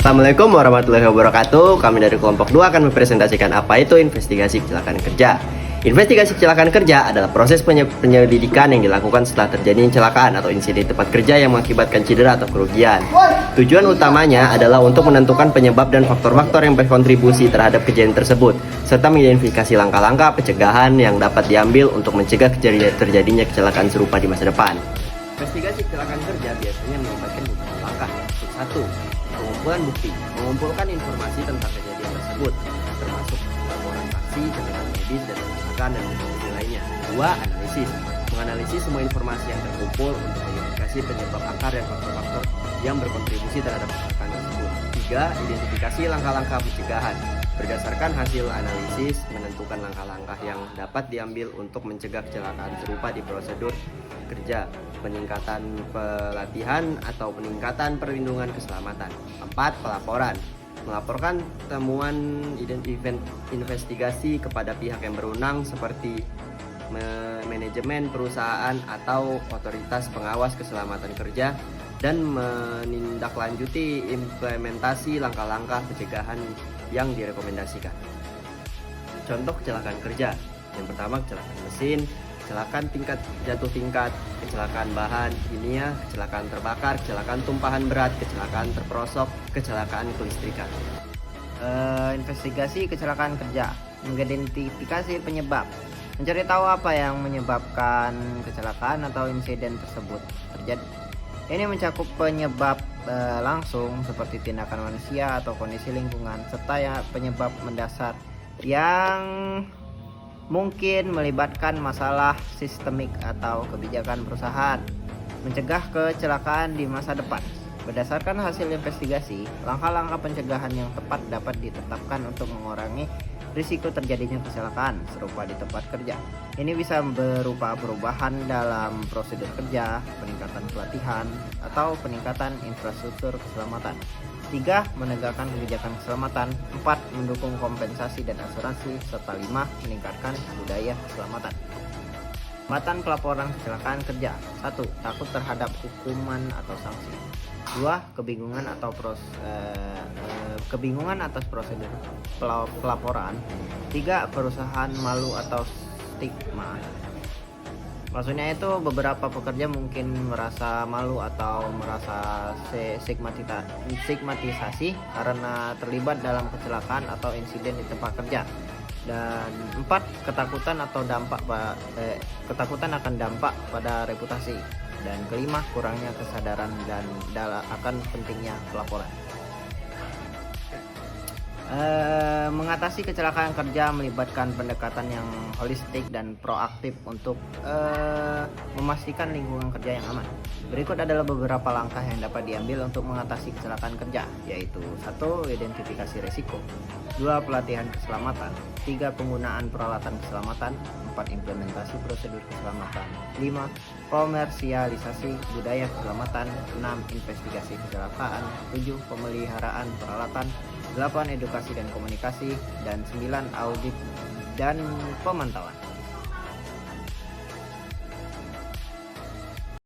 Assalamualaikum warahmatullahi wabarakatuh. Kami dari kelompok 2 akan mempresentasikan apa itu investigasi kecelakaan kerja. Investigasi kecelakaan kerja adalah proses penyelidikan yang dilakukan setelah terjadi kecelakaan atau insiden tempat kerja yang mengakibatkan cedera atau kerugian. Tujuan utamanya adalah untuk menentukan penyebab dan faktor-faktor yang berkontribusi terhadap kejadian tersebut, serta mengidentifikasi langkah-langkah pencegahan yang dapat diambil untuk mencegah terjadinya kecelakaan serupa di masa depan. Investigasi kecelakaan kerja biasanya melibatkan beberapa langkah. 1. Pengumpulan bukti, mengumpulkan informasi tentang kejadian tersebut, termasuk laporan saksi, catatan medis, dan kerusakan dan bukti lainnya. 2. Analisis, menganalisis semua informasi yang terkumpul untuk mengidentifikasi penyebab akar dan faktor-faktor yang berkontribusi terhadap kecelakaan tersebut. 3. Identifikasi langkah-langkah pencegahan, berdasarkan hasil analisis, menentukan langkah-langkah yang dapat diambil untuk mencegah kecelakaan serupa di prosedur kerja, peningkatan pelatihan atau peningkatan perlindungan keselamatan. 4. Pelaporan, melaporkan temuan event investigasi kepada pihak yang berwenang seperti manajemen perusahaan atau otoritas pengawas keselamatan kerja dan menindaklanjuti implementasi langkah-langkah pencegahan yang direkomendasikan. Contoh kecelakaan kerja. Yang pertama, kecelakaan mesin, kecelakaan jatuh tingkat, kecelakaan bahan kimia, kecelakaan terbakar, kecelakaan tumpahan berat, kecelakaan terperosok, kecelakaan kelistrikan. Investigasi kecelakaan kerja, mengidentifikasi penyebab, mencari tahu apa yang menyebabkan kecelakaan atau insiden tersebut terjadi. Ini mencakup penyebab langsung seperti tindakan manusia atau kondisi lingkungan, serta penyebab mendasar yang mungkin melibatkan masalah sistemik atau kebijakan perusahaan. Mencegah kecelakaan di masa depan. Berdasarkan hasil investigasi, langkah-langkah pencegahan yang tepat dapat ditetapkan untuk mengurangi risiko terjadinya kecelakaan serupa di tempat kerja. Ini bisa berupa perubahan dalam prosedur kerja, peningkatan pelatihan, atau peningkatan infrastruktur keselamatan. 3. Menegakkan kebijakan keselamatan. 4. Mendukung kompensasi dan asuransi. Serta 5. Meningkatkan budaya keselamatan. Hambatan pelaporan kecelakaan kerja. 1. Takut terhadap hukuman atau sanksi. 2. Kebingungan atas prosedur pelaporan. 3. Perusahaan malu atau stigma. Maksudnya itu beberapa pekerja mungkin merasa malu atau merasa stigmatisasi karena terlibat dalam kecelakaan atau insiden di tempat kerja. Dan 4. Ketakutan akan dampak pada reputasi. Dan kelima, kurangnya kesadaran dan akan pentingnya pelaporan. Mengatasi kecelakaan kerja melibatkan pendekatan yang holistik dan proaktif untuk memastikan lingkungan kerja yang aman. Berikut adalah beberapa langkah yang dapat diambil untuk mengatasi kecelakaan kerja, yaitu 1. Identifikasi risiko. 2. Pelatihan keselamatan. 3. Penggunaan peralatan keselamatan. 4. Implementasi prosedur keselamatan. 5. Komersialisasi budaya keselamatan. 6. Investigasi kecelakaan. 7. Pemeliharaan peralatan. 8. Edukasi dan komunikasi. Dan 9. Audit dan pemantauan.